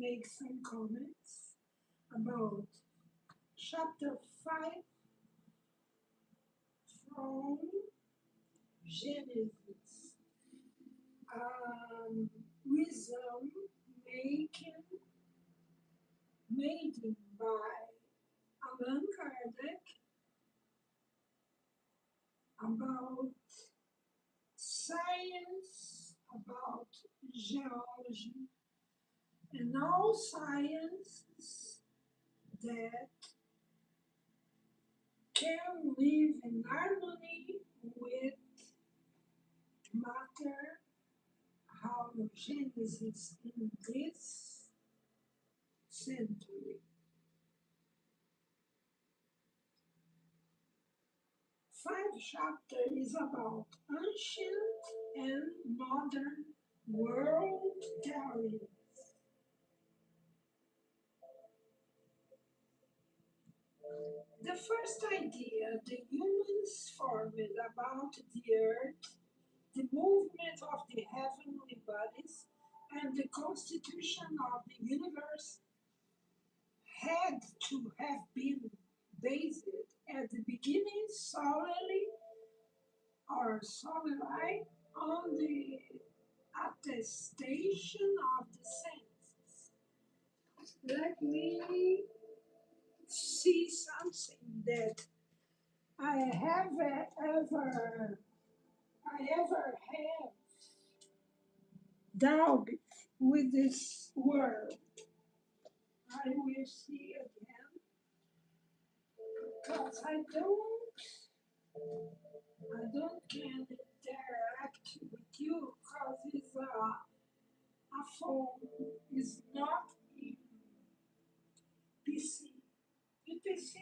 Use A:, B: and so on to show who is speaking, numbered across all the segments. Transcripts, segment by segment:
A: make some comments about chapter 5 from Genesis. Wisdom making by Allan Kardec about science, about geology, and all sciences that can live in harmony with matter, how Genesis in this century. 5 chapter is about ancient and modern world theories. The first idea the humans formed about the earth, the movement of the heavenly bodies, and the constitution of the universe had to have been based at the beginning solely on the attestation of the senses. Let me see something that I have ever have doubt with this word. I will see again because I don't can interact with you because it's a phone is not in PC. The PC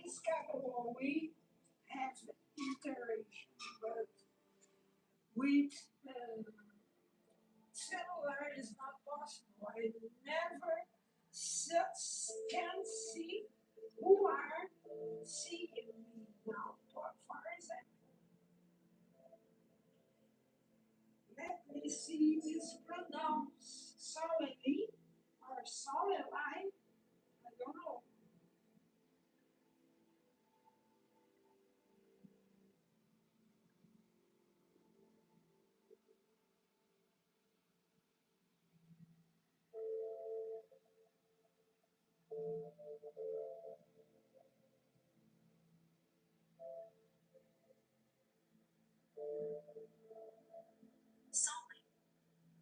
A: is capable. We have interaction, but with cellular is not possible. I never can see who are seeing me now. For example, let me see this pronounce solely or solely. I don't know.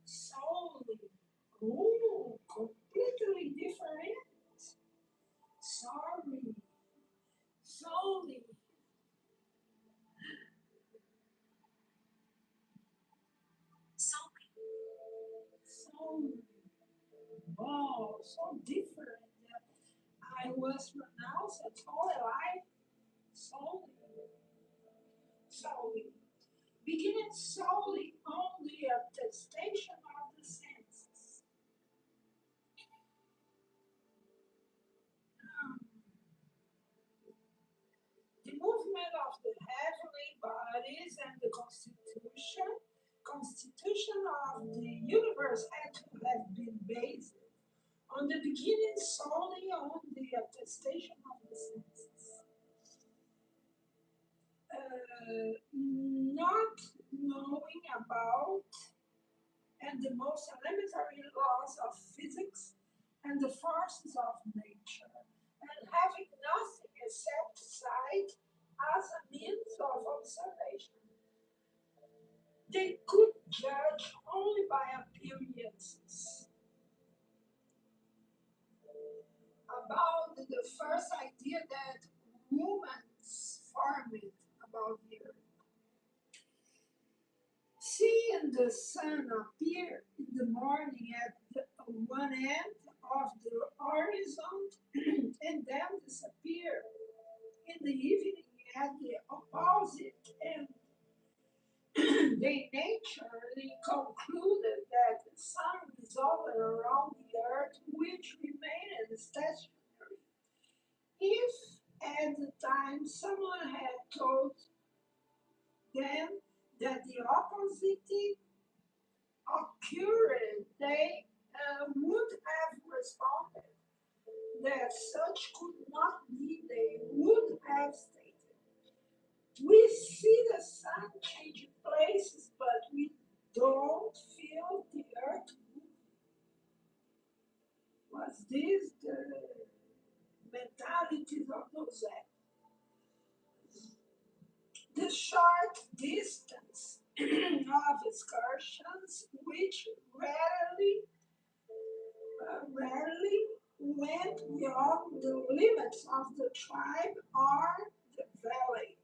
A: Solely. Oh, completely different. Sorry. Solely. Solely. Oh, so different. I was pronounced a total lie. Solely. Solely. Beginning solely on the attestation of the senses. Um, the movement of the heavenly bodies and the constitution of the universe had to have been based on the beginning solely on the attestation of the senses. Not knowing about and the most elementary laws of physics and the forces of nature, and having nothing except sight as a means of observation. They could judge only by appearances. About the first idea that humans formed about the earth. Seeing the sun appear in the morning at one end of the horizon and then disappear in the evening at the opposite end, they naturally concluded that the sun revolved around the earth, which remained stationary. If at the time someone had told them that the opposite occurred, they would have that such could not be, they would have stated. We see the sun changing places, but we don't feel the earth move. Was this the mentality of those actors? The short distance of excursions, which rarely went beyond the limits of the tribe or the valley,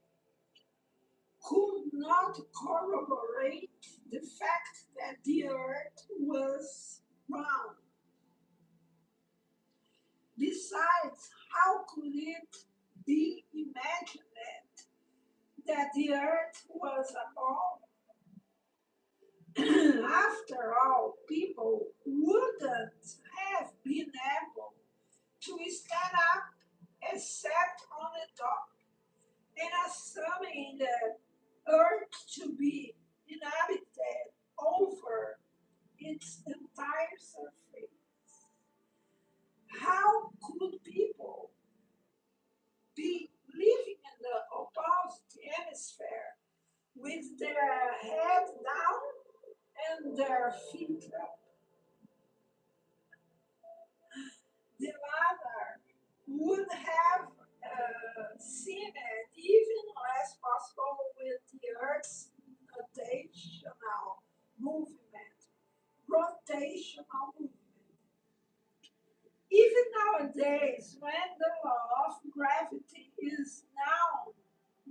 A: could not corroborate the fact that the earth was round. Besides, how could it be imagined that the earth was a ball? After all, people wouldn't have been able to stand up except on the top, and assuming the earth to be inhabited over its entire surface. How could people be living in the opposite hemisphere with their heads down and their feet up? The latter would have seen it even less possible with the Earth's rotational movement. Rotational movement. Even nowadays, when the law of gravity is known,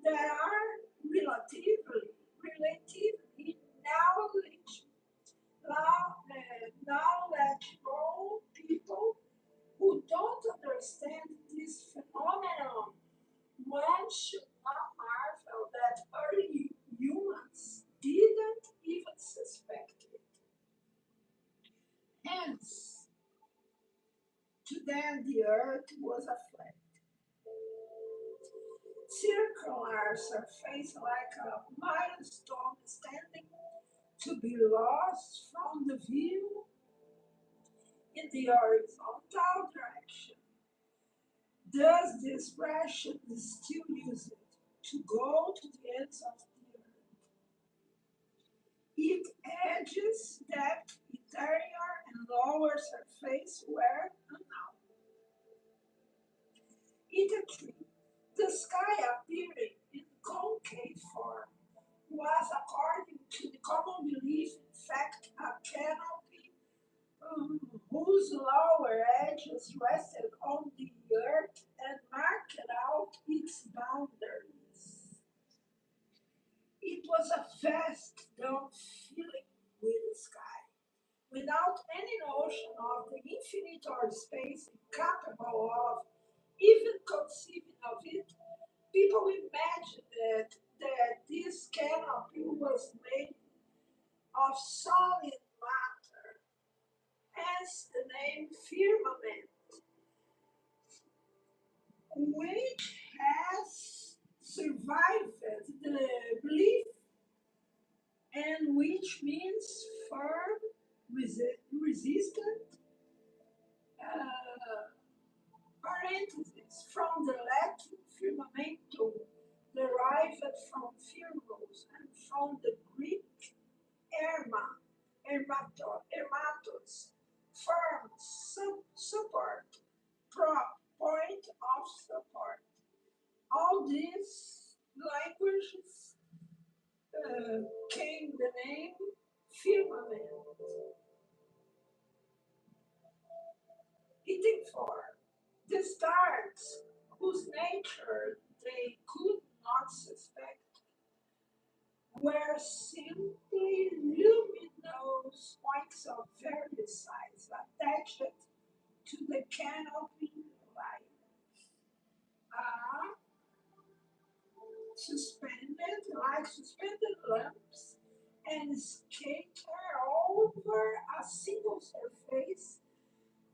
A: there are relatively knowledgeable people who don't understand this phenomenon. One should not marvel that early humans didn't even suspect it. Hence, to them the earth was a flat, circular surface like a milestone standing to be lost from the view in the horizontal direction. Thus, this expression is still used to go to the ends of the earth. Its edges, depth, interior, and lower surface were unknown. In the tree, the sky appearing in concave form was, according to the common belief, in fact a canopy whose lower edges rested on the earth and marked out its boundaries. It was a vast, dumb feeling with the sky, without any notion of the infinite or space incapable of even conceiving of it. People imagined that this canopy was made of solid matter, hence the name firmament, which has survived the belief and which means firm, resistant, uh, parenthesis, from the Latin firmamento, derived from firmus, and from the Greek erma, ermatos, firm, support, prop, point of support. All these languages came the name firmament. Eating for the stars, whose nature they could not suspect, were simply luminous points of various sizes attached to the canopy light, are suspended lamps and scatter over a single surface.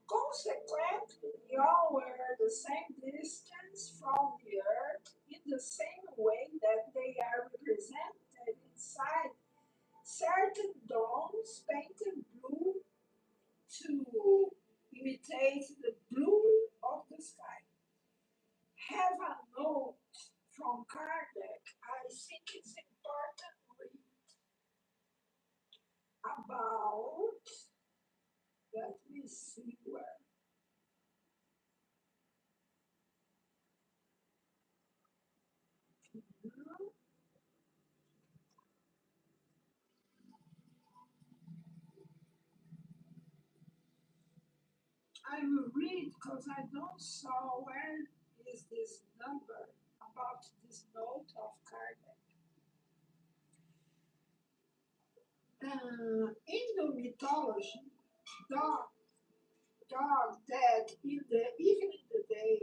A: Consequently, all were the same distance from the earth in the same way that they are represented inside certain domes painted blue to imitate the blue of the sky. have a note from Kardec. I think it's important to read about, let me see where. I will read because I don't saw where is this number about this note of Kardec. In the mythology, dog, dog that in the even in the day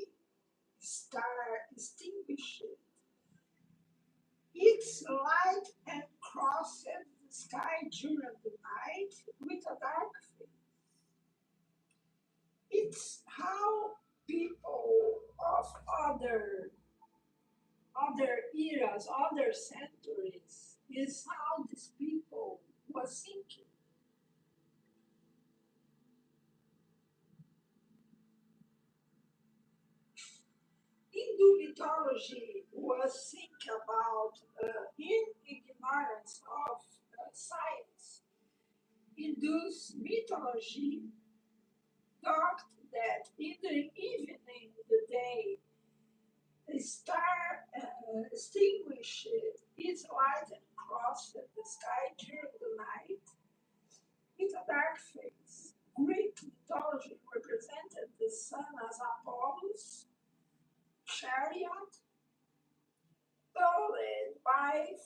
A: star extinguished its light and crossed the sky during the night with a dark face. It's how people of other eras, other centuries, is how these people was thinking. Hindu mythology was think about in ignorance of science. Hindu's mythology thought that in the evening, the day, the star extinguished its light and crossed the sky during the night with a dark face. Greek mythology represented the sun as Apollo's chariot, pulled by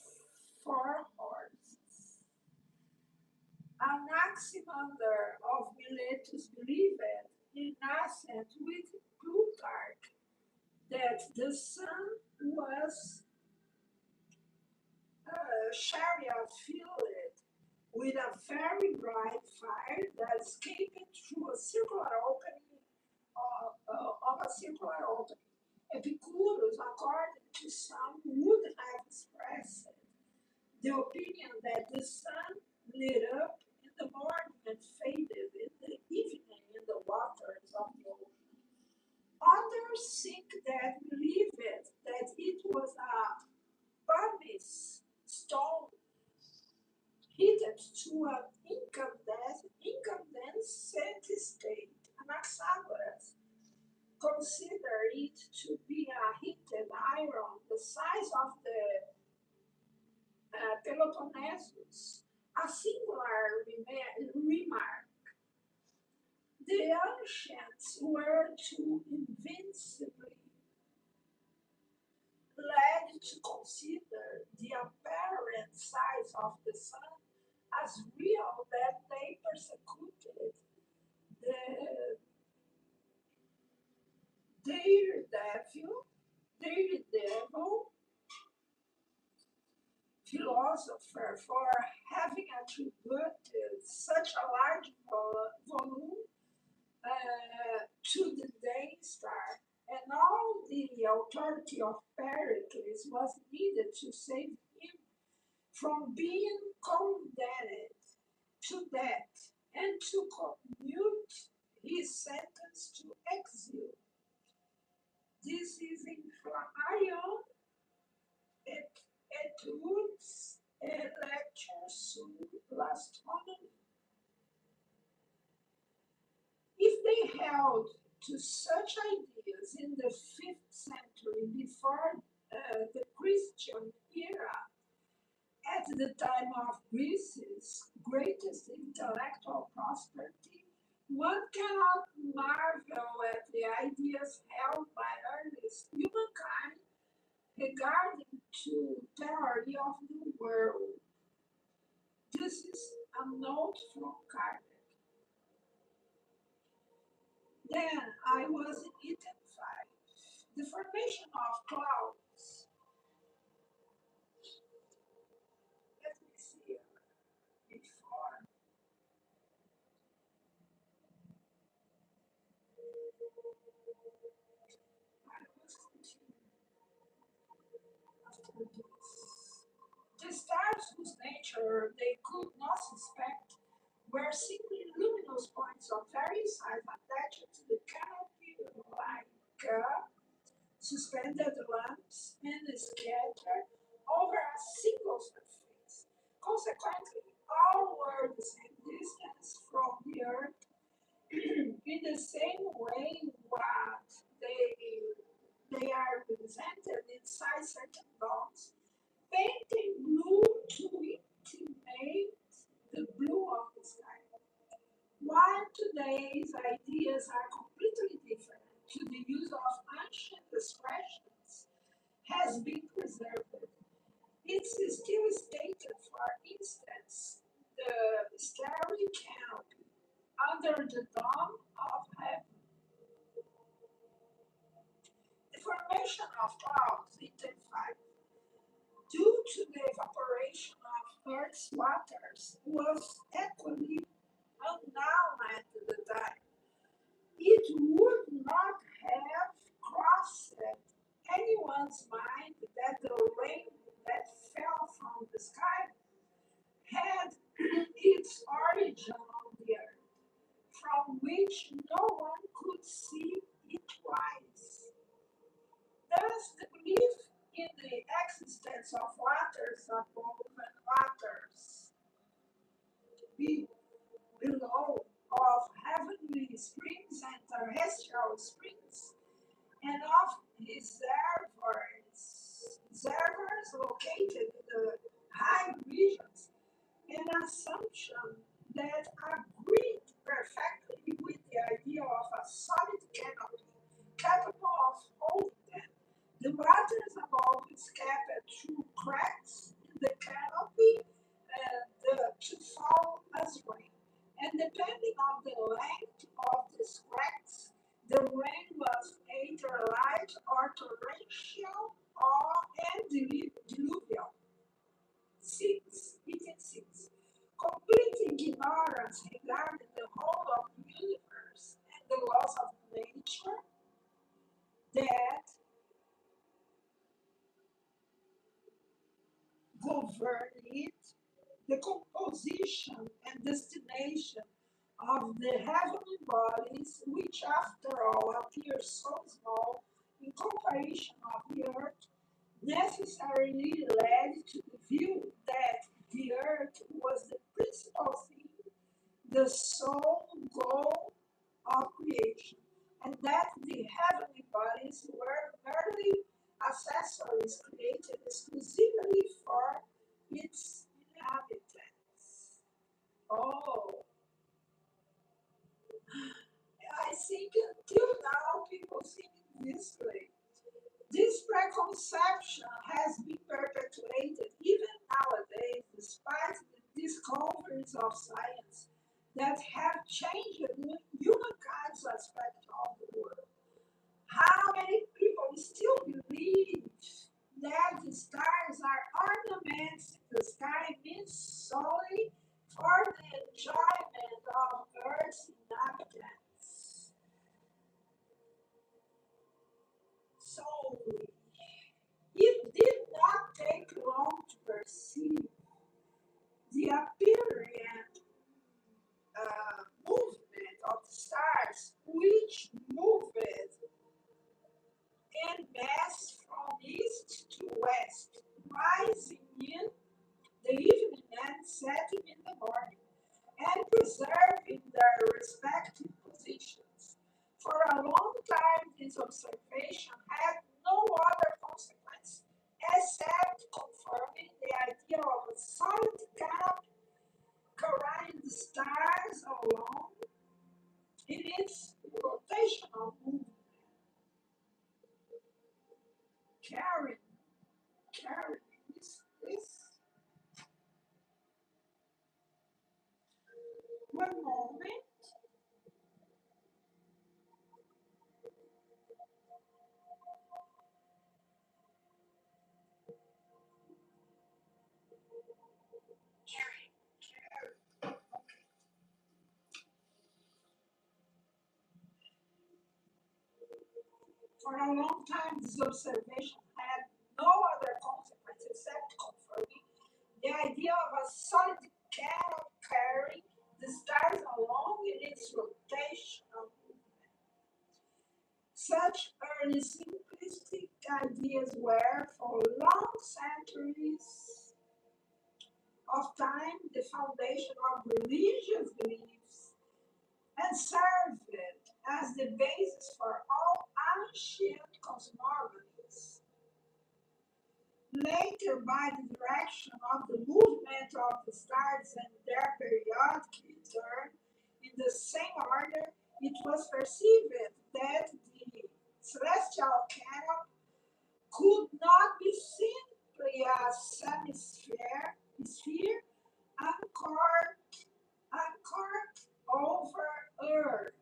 A: four horses. Anaximander of Miletus believed, in accent with Plutarch, that the sun was a chariot filled with a very bright fire that escaped through a circular opening of a circular opening. Epicurus, according to some, would have expressed the opinion that the sun lit up in the morning and faded in the evening in the waters of the ocean. Others think that believed that it was a pumice stone heated to an incandescent state. Anaxagoras considered it to be a heated iron the size of the Peloponnesus. A singular remark. The ancients were too invincibly led to consider the apparent size of the sun as real that they persecuted the daredevil, daredevil philosopher for having attributed such a large volume to the day star, and all the authority of Pericles was needed to save him from being condemned to death and to commute his sentence to exile. This is in Mariahh Etudes et Lectures sur l'Astronomie. If they held to such ideas in the 5th century before the Christian era, at the time of Greece's greatest intellectual prosperity, one cannot marvel at the ideas held by earliest humankind regarding to theory of the world. This is a note from Kardec. Then I was in Iten 5. The formation of clouds. Let me see before. I was continuing after this. The stars whose nature they could not suspect were simply luminous points of various size attached to the canopy like suspended lamps, and scattered over a single surface. Consequently, all were the same distance from the Earth. In the same way, what they are represented inside certain dots, painting blue to intimate the blue of the sky. While today's ideas are completely different to the use of ancient expressions has been preserved. It's still stated, for instance, the starry canopy under the dome of heaven. The formation of clouds intensified due to the evaporation of Earth's waters was equally unknown at the time. It would not have crossed anyone's mind that the rain that fell from the sky had its origin on the earth, from which no one could see it rise. Thus, the belief in the existence of waters above and waters below, of heavenly springs and terrestrial springs, and of reservoirs located in the high regions, an assumption that agreed perfectly with the idea of a solid canopy capable of holding them. The waters above escaped through cracks in the canopy to fall as rain. And depending on the length of these cracks, the rain was either light or torrential or and diluvial. Six, Meeting six. Complete ignorance regarding the whole of the universe and the laws of nature that govern it, the composition and destination of the heavenly bodies, which after all appear so small in comparison of the earth, necessarily led to the view that the earth was the principal thing, the sole goal of creation, and that the heavenly bodies were merely accessories created exclusively for its inhabitants. Oh, I think until now people think this way. This preconception has been perpetuated even nowadays, despite the discoveries of science that have changed humankind's aspect of the world. How many people still believe that the stars are ornaments in the sky means solely for the enjoyment of Earth's inhabitants? Solely. It did not take long to perceive the apparent movement of the stars, which moved en mass from east to west, rising in the evening and setting in the morning, and preserving their respective positions. For a long time, this observation had no other consequence except confirming the idea of a solid canopy carrying the stars along in its rotational movement. Carrying, carrying this. One moment. For a long time, this observation had no other consequence except confirming the idea of a solid cannot carry the stars along in its rotational movement. Such early simplistic ideas were for long centuries of time the foundation of religious beliefs and served as the basis for all ancient cosmogonies. Later, by the direction of the movement of the stars and their periodic return in the same order, it was perceived that the celestial canon could not be simply a sphere anchored over Earth,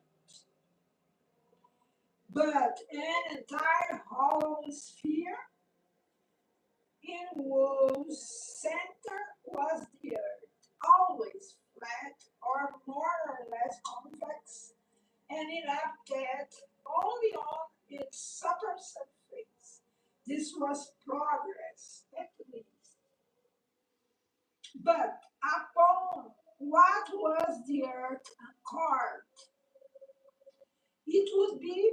A: but an entire hollow sphere in whose center was the Earth, always flat or more or less convex, and inhabited only on its upper surface. This was progress, at least. But upon what was the Earth anchored, it would be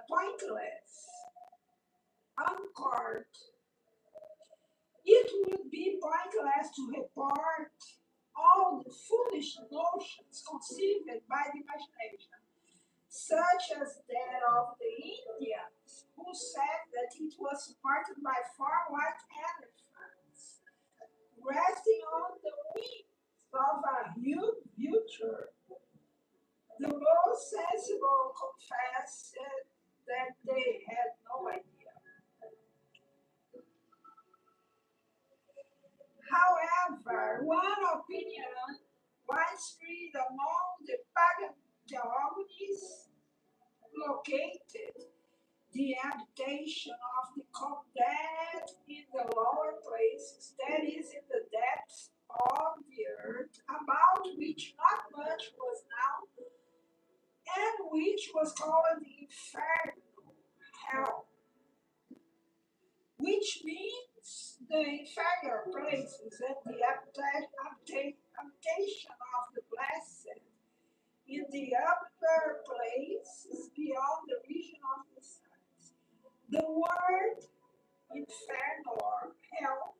A: pointless. Anchored, it would be pointless to report all the foolish notions conceived by the imagination, such as that of the Indians, who said that it was supported by four white elephants resting on the wings of a huge vulture. The most sensible confessed that they had no idea. However, one opinion widespread among the pagan theologies located the habitation of the condemned in the lower places, that is, in the depths of the earth, about which not much was known, and which was called the Inferno, hell, which means the inferior places and the habitation of the blessed in the upper places beyond the region of the stars. The word inferno or hell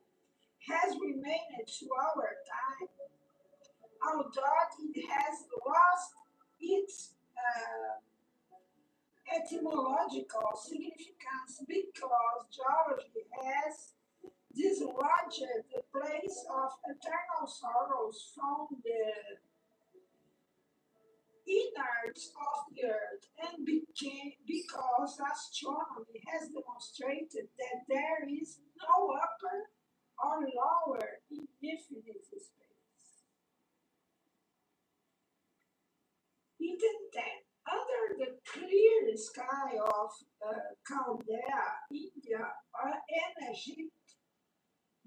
A: has remained to our time, although it has lost its etymological significance because geology has dislodged the place of eternal sorrows from the innards of the earth, and because astronomy has demonstrated that there is no upper or lower in infinite space. Hidden then, under the clear sky of Chaldea, India, and Egypt,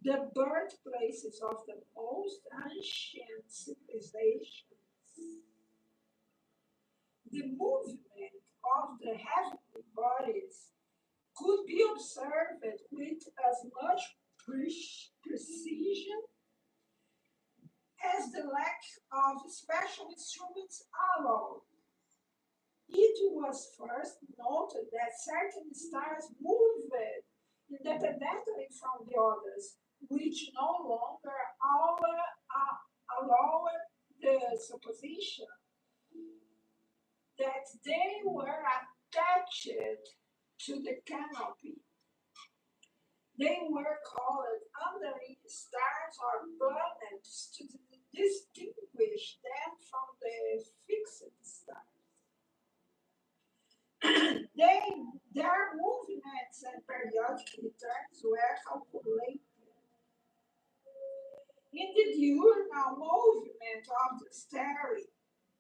A: the birthplaces of the most ancient civilizations, the movement of the heavenly bodies could be observed with as much precision as the lack of special instruments allowed. It was first noted that certain stars moved independently from the others, which no longer allowed the supposition that they were attached to the canopy. They were called underling stars or planets to distinguish them from the fixed stars. Their movements and periodic returns were calculated. In the diurnal movement of the starry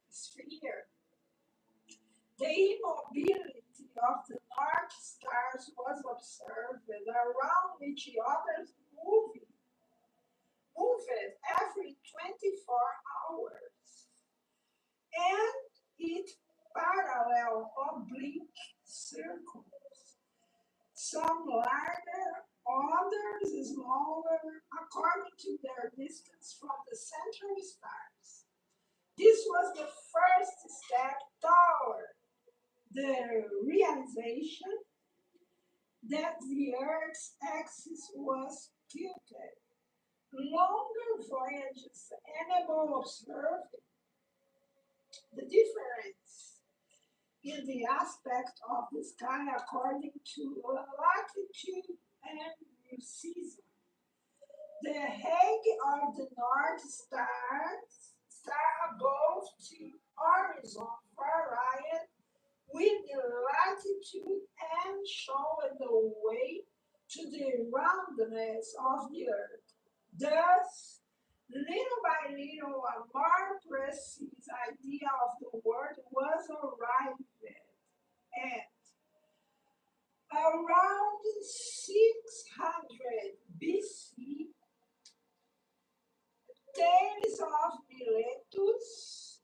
A: sphere, the immobility of the North Stars was observed around each other's moved every 24 hours, and it parallel oblique circles, some larger, others smaller, according to their distance from the central stars. This was the first step toward the realization that the Earth's axis was tilted. Longer voyages enable observed the difference in the aspect of the sky according to latitude and season. The Hague of the North star above the horizon varied with the latitude and showed the way to the roundness of the earth. Thus, little by little, a more precise idea of the world was arrived at. Around 600 BC, tales of Miletus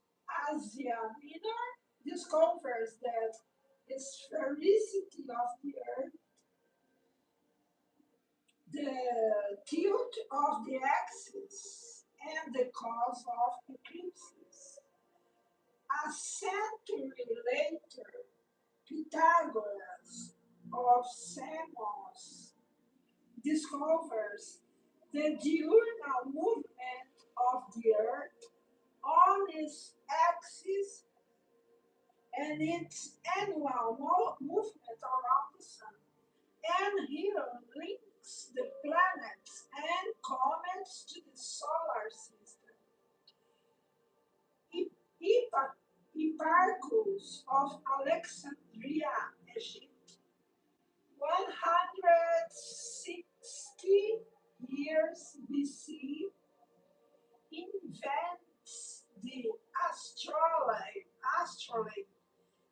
A: Asia Minor discovers that the sphericity of the earth, the tilt of the axis, and the cause of eclipses. A century later, Pythagoras of Samos discovers the diurnal movement of the earth on its axis and its annual movement around the sun. And he links the planets and comets to the solar system. Hipparchus of Alexandria, Egypt, 160 years BC, invents the astrolabe,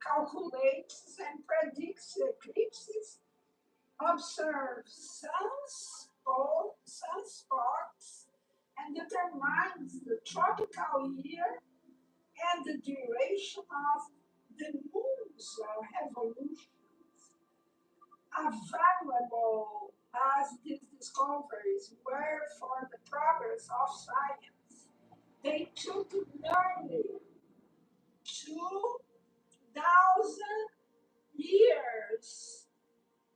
A: calculates and predicts eclipses, observes sunspots, and determines the tropical year and the duration of the moon's revolutions. Available as these discoveries were for the progress of science, they took nearly 2,000 years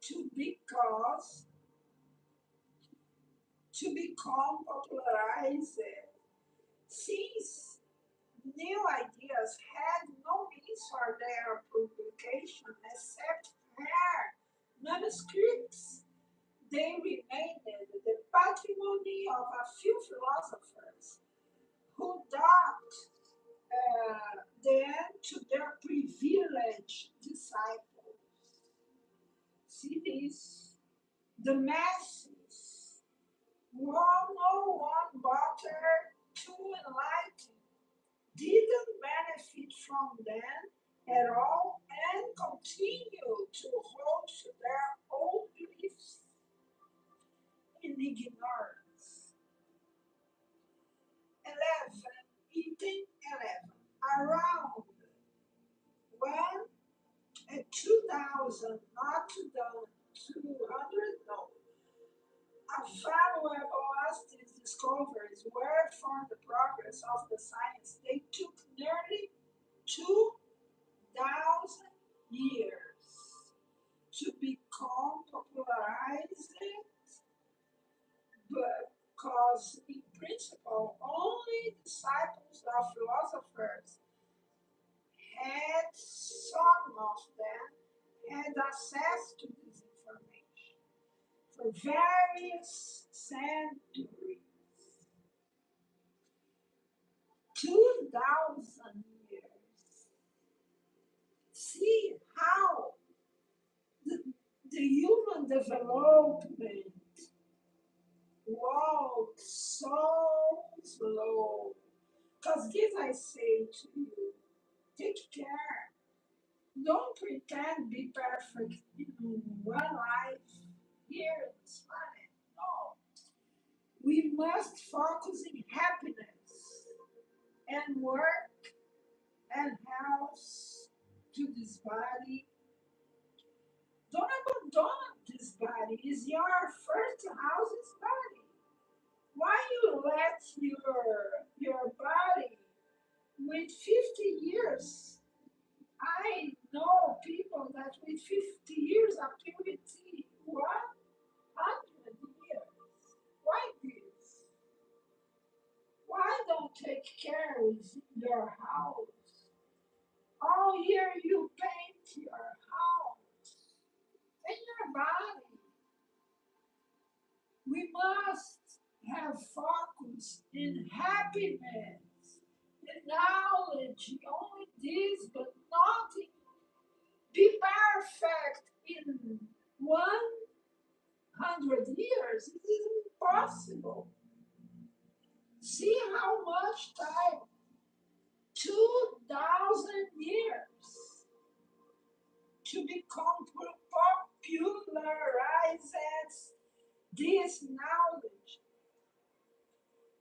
A: to because to become popularized. Since new ideas had no means for their publication except rare manuscripts, they remained the patrimony of a few philosophers who docked them to their privileged disciples. See this? The masses, no one bothered to enlighten, didn't benefit from them at all and continue to hold to their old beliefs in ignorance. 11, eating 11. Around 1 and 2,000, not 200, no. Valuable as these discoveries were for the progress of the science, they took nearly 2,000 years to become popularized, because in principle only disciples of philosophers had, some of them had access to this information for various centuries. 2,000 years. See how the, the human development walks so slow. Because this I say to you, take care. Don't pretend be perfect in one life here in this planet. No. We must focus in happiness and work and health to this body. Don't abandon this body. It's your first house's body. Why you let your body with 50 years? I know people that with 50 years of purity carries in your house. All year you paint your house and your body. We must have focus in happiness and knowledge, only this, but nothing. Be perfect in 100 years. It is impossible. See how much time? 2,000 years to become popularized this knowledge.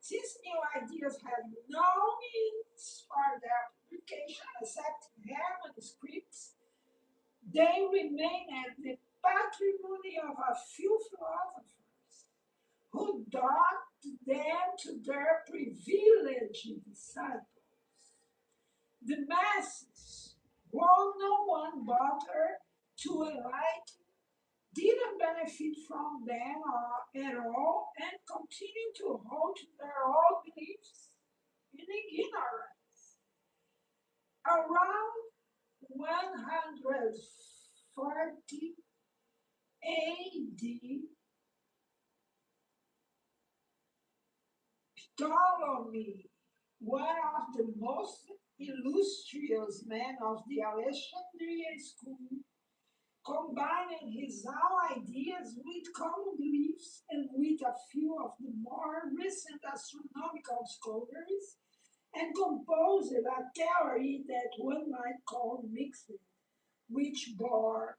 A: Since new ideas have no means for their application except manuscripts, they remain as the patrimony of a few philosophers who docked them to their privileged disciples. The masses, while no one bothered to enlighten, didn't benefit from them at all and continue to hold to their old beliefs in ignorance. Around 140 AD, Ptolemy, one of the most illustrious men of the Alexandrian school, combining his own ideas with common beliefs and with a few of the more recent astronomical discoveries, and composed a theory that one might call mixed, which bore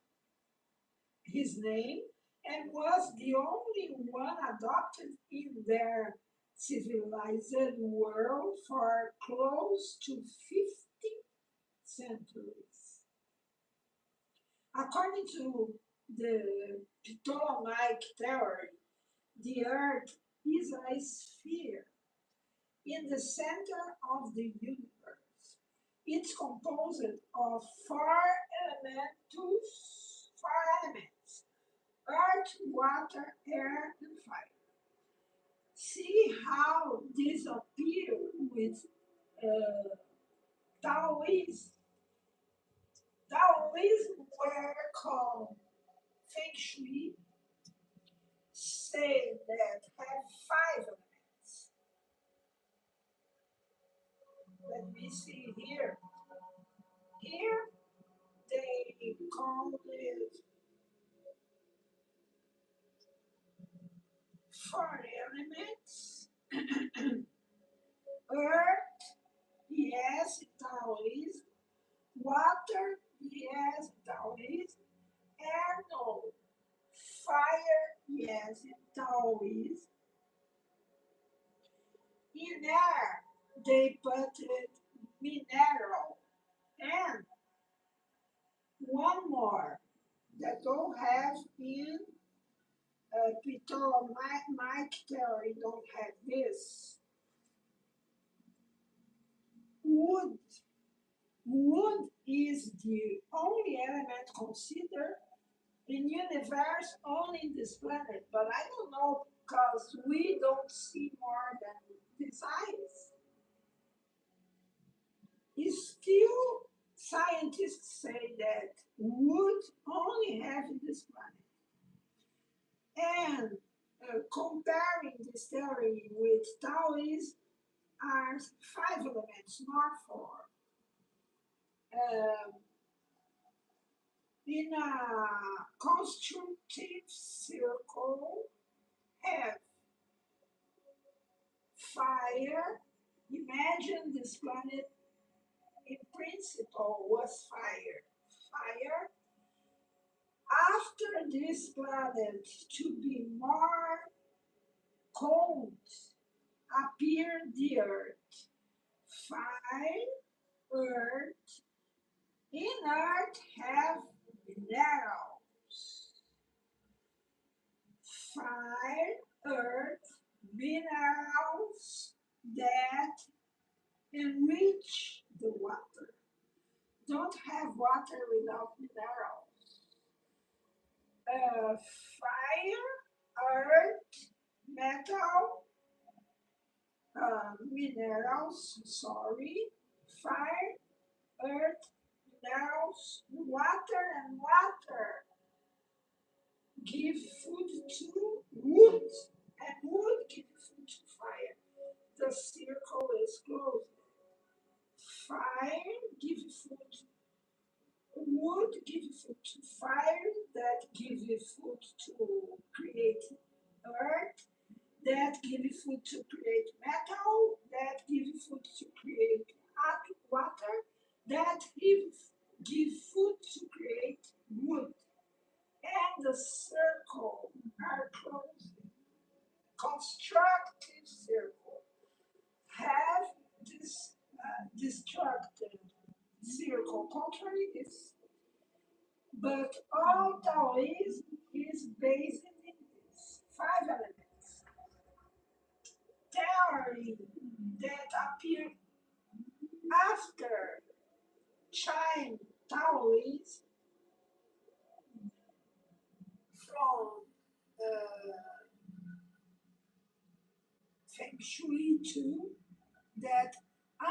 A: his name and was the only one adopted in their civilized world for close to 50 centuries. According to the Ptolemaic theory, the Earth is a sphere in the center of the universe. It's composed of four elements: earth, water, air, and fire. See how these appear with uh, Taoism. Taoism were called Feng Shui, say that have five elements. Let me see here. Here they call it four elements. Earth, yes, Taoism. Water, yes, Taoism. Air, no. Fire, yes, Taoism. In air, they put it mineral. And one more that don't have in Ptolemaic theory, don't have this. Wood. Wood is the only element considered in universe only in this planet, but I don't know because we don't see more than this eyes. Still, scientists say that wood only have in this planet. And comparing this theory with Taoism are five elements, not four. Um, in a constructive circle, have fire. Imagine this planet in principle was fire. Fire. After this planet to be more cold, appeared the earth. Fire, earth. In earth have minerals. Fire, earth, minerals that enrich the water. Don't have water without minerals. Fire, earth, metal, minerals, sorry, fire, earth, minerals, water, and water give food to wood, and wood give food to fire. The circle is closed. Fire give food, wood give food to fire, that give you food to create earth, that give you food to create metal, that give you food to create water, that give food to create wood. And the circle are closing. Constructive circle have this destructive circle. Contrary is, but all Taoism is based in this five elements. Theory that appeared after Chinese Taoism from Feng Shui too, that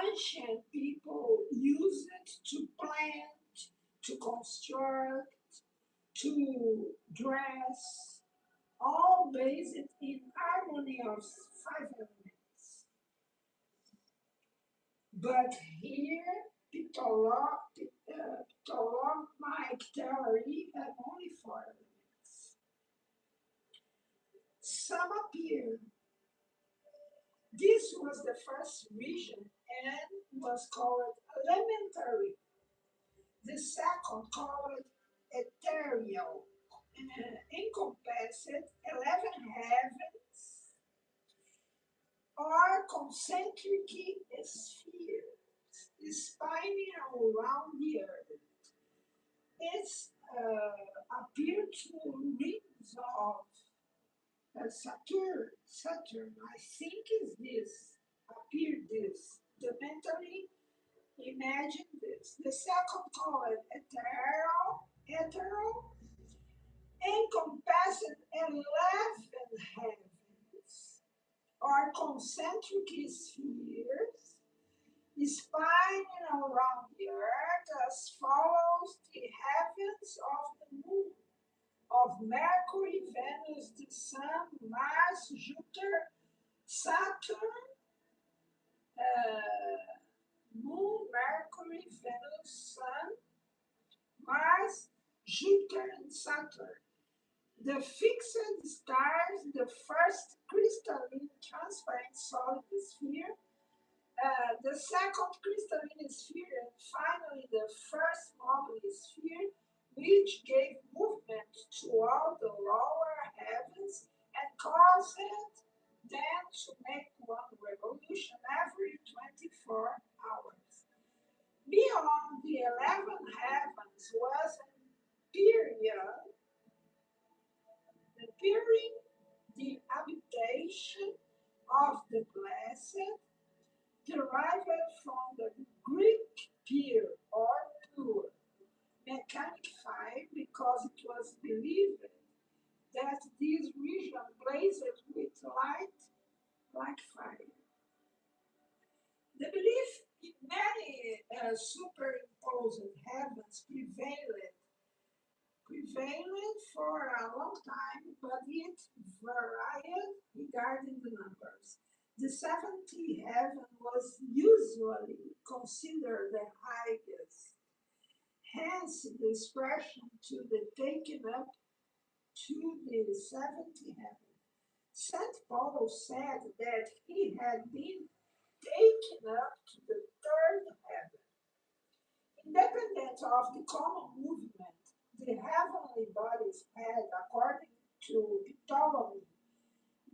A: ancient people use it to plant, to construct, to dress, all based in harmony of five elements. But here, Ptolemaic theory had only four elements. Some appear. This was the first region and was called elementary. The second, called ethereal, encompassed 11 heavens or concentric spheres spinning around the earth. It's appeared to rings of Saturn, I think is this, appeared this. The mentally imagine this. The second called ethereal, encompassing 11 heavens or concentric spheres spinning around the earth as follows the heavens of the moon, of Mercury, Venus, the Sun, Mars, Jupiter, Saturn, Moon, Mercury, Venus, Sun, Mars, Jupiter, and Saturn. The fixed stars, the first crystalline transparent solid sphere, the second crystalline sphere, and finally the first mobile sphere, which gave movement to all the lower heavens and caused them to make one revolution every 24 hours. Beyond the 11 heavens was an period, the habitation of the blessed, derived from the Greek pir or pure, mechanic fire, because it was believed that this region blazed with light like fire. The belief in many superimposed heavens prevailed for a long time, but it varied regarding the numbers. The 70th heaven was usually considered the highest, hence the expression to be taken up to the 70th heaven. St. Paul said that he had been taken up to the third heaven. Independent of the common movement the heavenly bodies had, according to Ptolemy,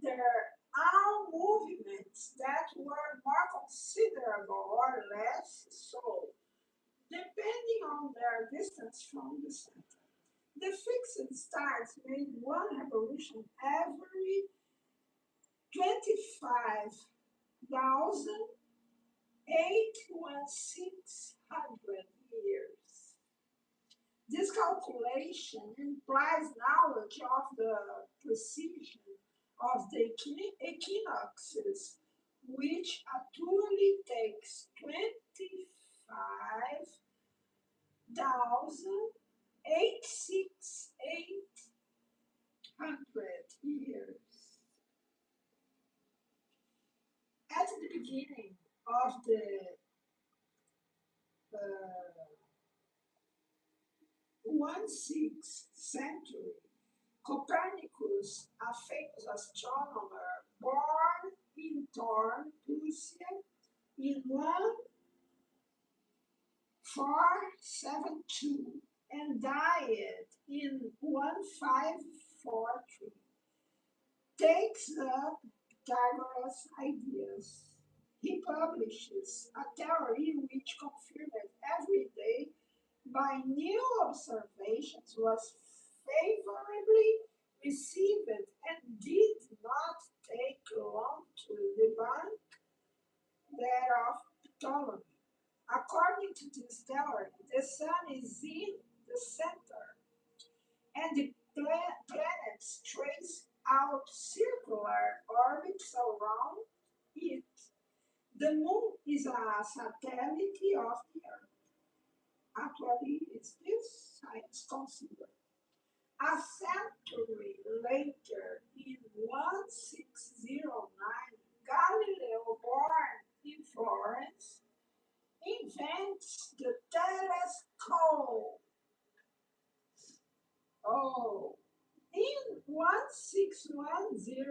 A: their own movements that were more considerable or less so, depending on their distance from the center. The fixed stars made one revolution every 25,81600 years. This calculation implies knowledge of the precision of the equinoxes which actually takes 25,800 years. At the beginning of the uh, 16th century, Copernicus, a famous astronomer born in Thorn, Prussia, in 1472 and died in 1543, takes up Pythagoras' ideas. He publishes a theory which confirmed every day by new observations was favorably received and did not take long to debunk that of Ptolemy. According to this theory, the sun is in the center and the planets trace out circular orbits around it. The moon is a satellite of the earth. Actually, it's this science considered. A century later, in 1609, Galileo, born in Florence, invents the telescope. Oh, in 1610,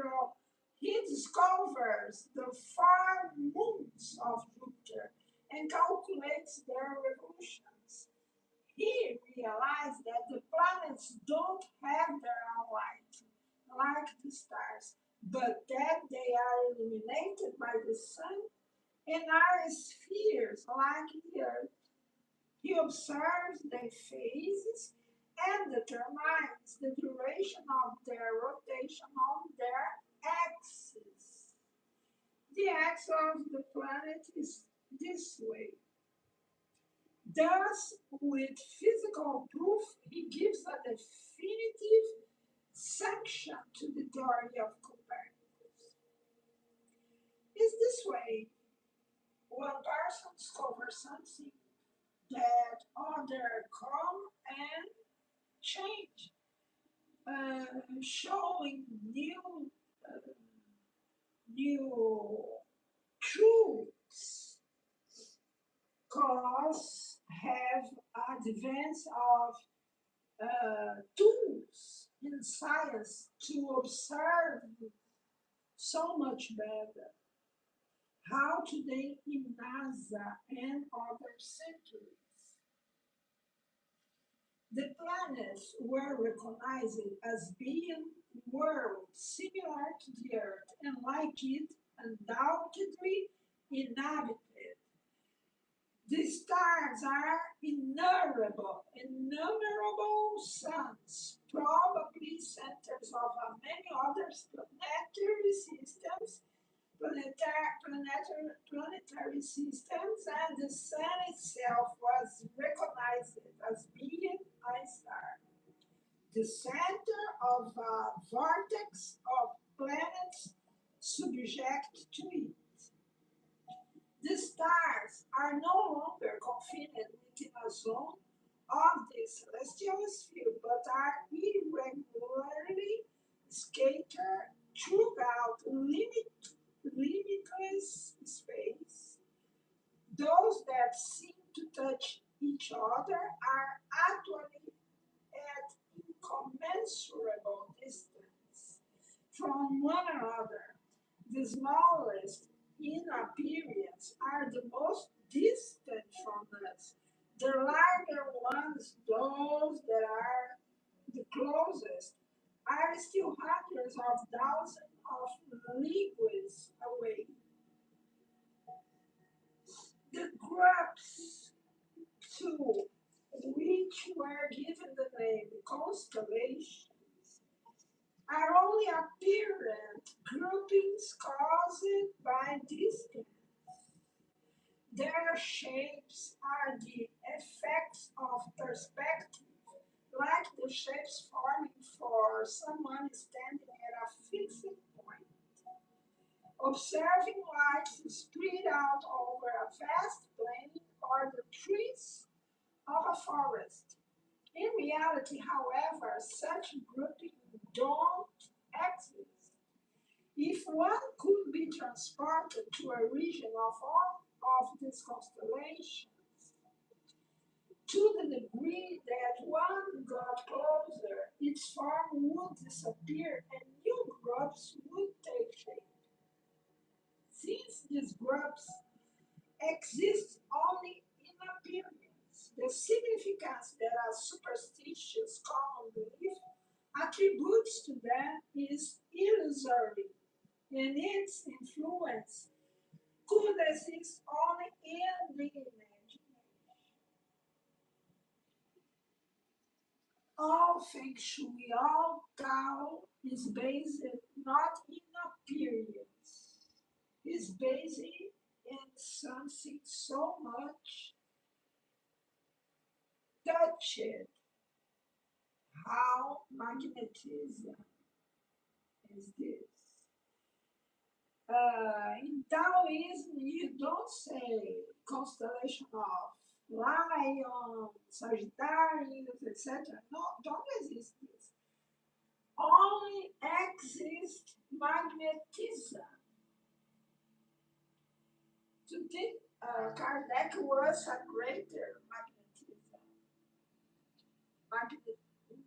A: he discovers the four moons of Jupiter and calculates their revolutions. He realized that the planets don't have their own light, like the stars, but that they are illuminated by the sun and are spheres like the Earth. He observes their phases and determines the duration of their rotation on their axis. The axis of the planet is this way. Thus, with physical proof, he gives a definitive sanction to the theory of Copernicus. It's this way: one person discovers something that other come and change, showing uh, new truths, cause have advance of tools in science to observe so much better. How today in NASA and other centuries, the planets were recognized as being worlds similar to the Earth and like it undoubtedly inhabited. The stars are innumerable suns, probably centers of many other planetary systems, planetary systems, and the sun itself was recognized as being a star, the center of a vortex of planets subject to it. The stars are no longer confined within a zone of the celestial sphere, but are irregularly scattered throughout limitless space. Those that seem to touch each other are actually at incommensurable distance from one another. The smallest in appearance are the most distant from us. The larger ones, those that are the closest, are still hundreds of thousands of leagues away. The groups to which were given the name constellations are only apparent groupings caused by distance. Their shapes are the effects of perspective, like the shapes forming for someone standing at a fixed point. observing light spread out over a vast plain or the trees of a forest. In reality, however, such groupings don't exist. If one could be transported to a region of all of these constellations, to the degree that one got closer, its form would disappear and new groups would take shape. Since these groups exist only in appearance, the significance that a superstitious common belief attributes to them is illusory, and its influence could exist only in the imagination. All feng shui, all Tao is based not in appearance, is based in something so much touched. How magnetism is this? In Taoism, you don't say constellation of Lion, Sagittarius, etc. No, don't exist this. Only exists magnetism. Today, Kardec was a greater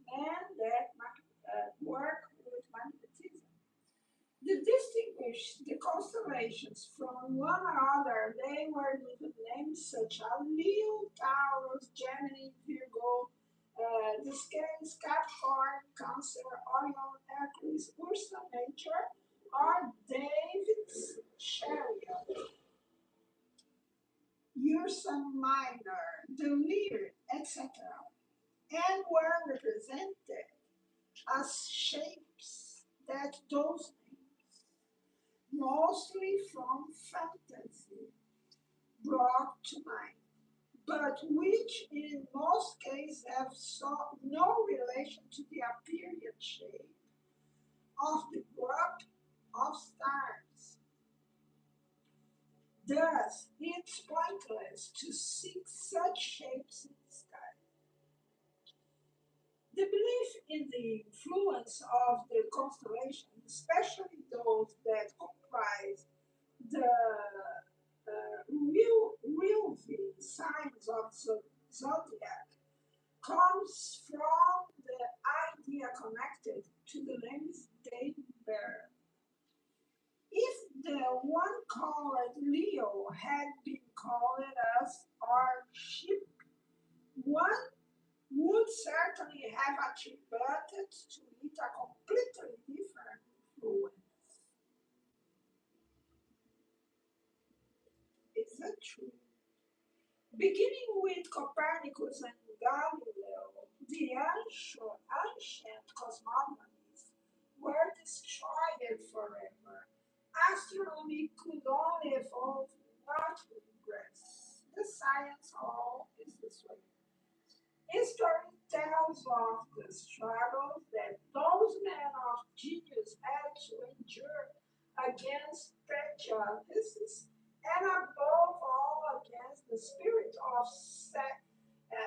A: man that worked with magnetism. To distinguish the constellations from one another, they were given names such as Leo, Taurus, Gemini, Virgo, the scales Capricorn, Cancer, Orion, Aquarius, Ursa Major, or David's chariot, Ursa Minor, the Lyre, etc., and were represented as shapes that those names, mostly from fantasy, brought to mind, but which in most cases have no relation to the apparent shape of the group of stars. Thus, it's pointless to seek such shapes in the sky. The belief in the influence of the constellations, especially those that comprise the real signs of zodiac, comes from the idea connected to the names they bear. If the one called Leo had been called as our ship, one would certainly have attributed to it a completely different influence. Is that true? Beginning with Copernicus and Galileo, the ancient cosmogonies were destroyed forever. Astronomy could only evolve, not regress. The science all is this way. History tells of the struggles that those men of genius had to endure against prejudices and above all against the spirit of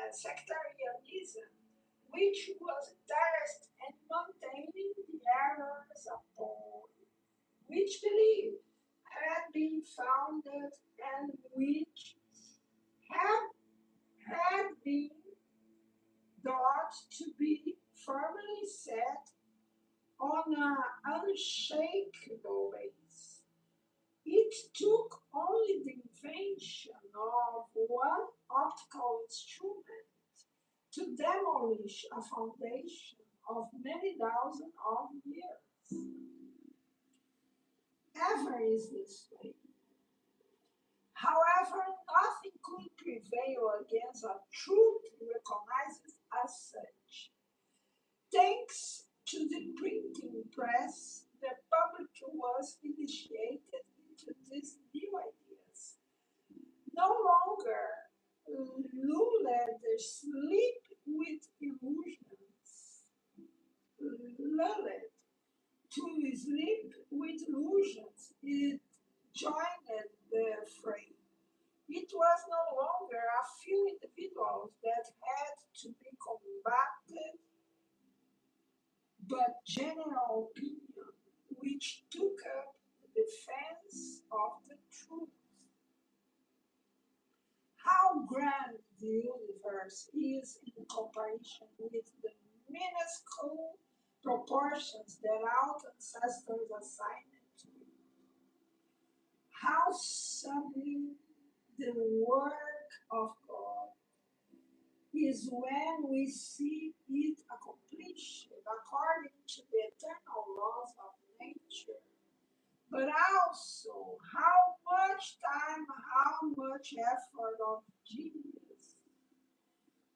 A: sectarianism, which was interested in maintaining the errors upon which belief had been founded and which had, had been thought to be firmly set on an unshakable base. It took only the invention of one optical instrument to demolish a foundation of many thousands of years. Ever is this way. However, nothing could prevail against a truth recognized as such. Thanks to the printing press, the public was initiated into these new ideas. No longer lulled sleep with illusions, lulled to sleep with illusions. It general opinion which took up the defense of the truth. How grand the universe is in comparison with the minuscule proportions that our ancestors assigned to it. How sublime the work of God is when we see it accomplished according to the eternal laws of nature. But also, how much time, how much effort of genius,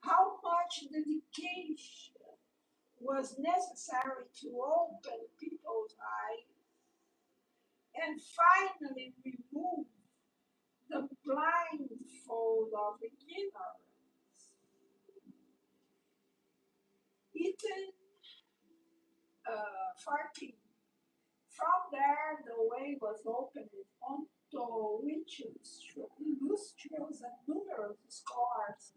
A: how much dedication was necessary to open people's eyes and finally remove the blindfold of ignorance. Eaten 14. From there, the way was opened onto which illustrious and numerous scholars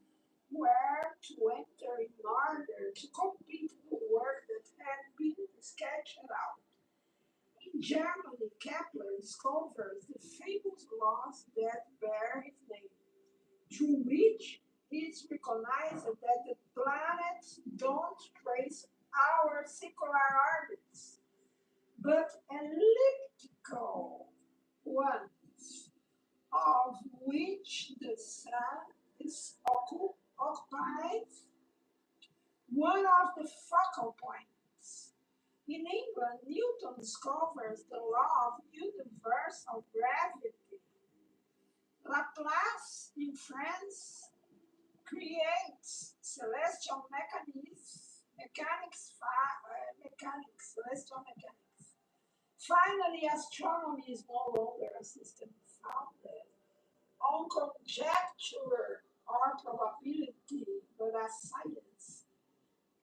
A: were to enter in order to complete the work that had been sketched out. In Germany, Kepler discovers the famous laws that bear his name, through which it's recognized that the planets don't trace our circular orbits, but elliptical ones, of which the Sun is occupies one of the focal points. In England, Newton discovers the law of universal gravity. Laplace in France creates celestial celestial mechanics. Finally, astronomy is no longer a system founded on conjecture or probability, but a science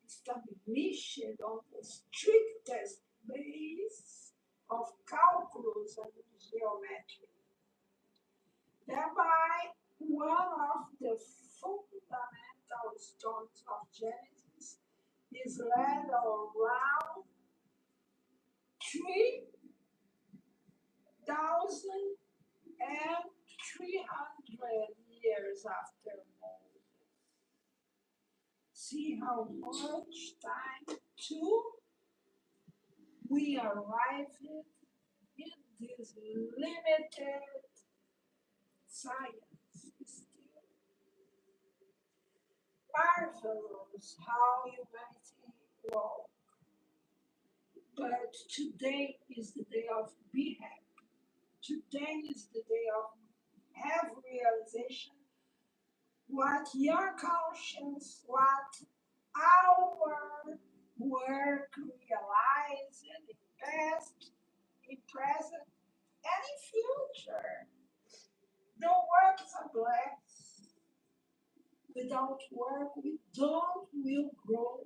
A: established on the strictest base of calculus and geometry. Thereby, one of the fundamental stones of Genesis is led around 3,300 years after Moses. See how much time too we arrived in this limited science. Still marvelous how humanity walks. But today is the day of be happy. Today is the day of have realization what your conscience, what our work realized in past, in present, and in future. The work is a bless. Without work, we don't will grow.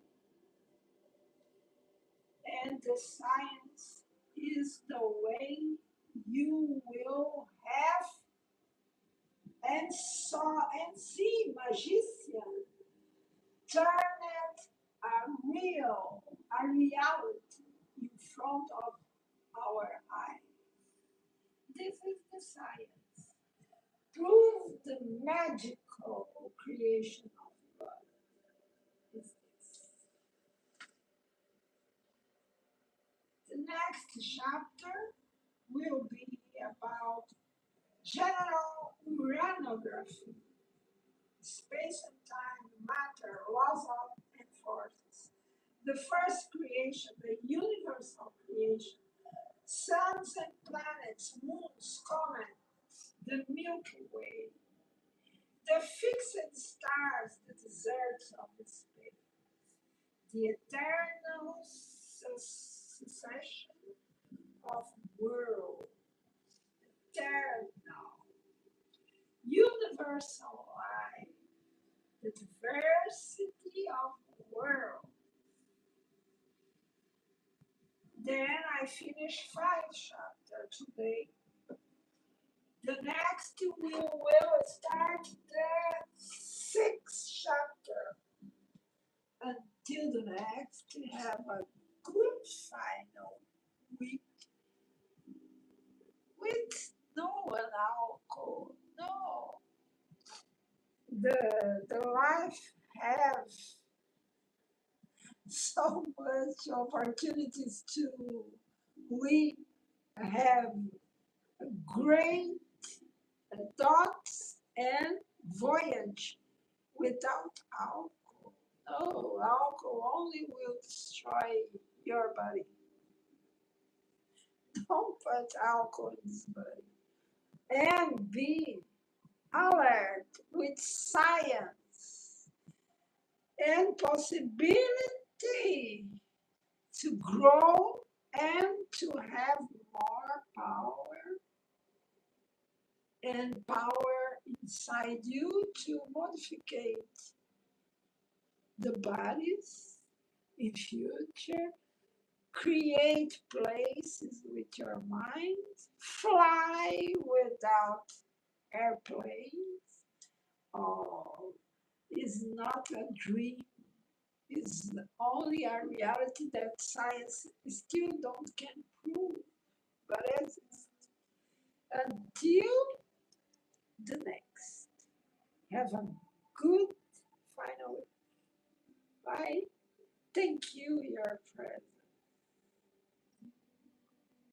A: And the science is the way you will have and saw and see magician turn it a reality in front of our eyes. This is the science. Prove the magical creation of God. Is this. The next chapter will be about general uranography, space and time, matter, laws of and forces. The first creation, the universal creation, suns and planets, moons, comets, the Milky Way, the fixed stars, the deserts of the space, the eternal succession of worlds, eternal, universal life, the diversity of worlds. Then I finish 5 chapters today. The next we will start the 6th chapter. Until the next, have a good final week with no alcohol. No, the life has so much opportunities to we have great thoughts and voyage without alcohol. No, alcohol only will destroy your body. Don't put alcohol in this body. And be alert with science and possibility to grow and to have more power and power inside you to modify the bodies in future, create places with your mind, fly without airplanes. Oh, is not a dream, is only a reality that science still don't can prove, but it's until the next. Have a good final. Bye. Thank you, your friend.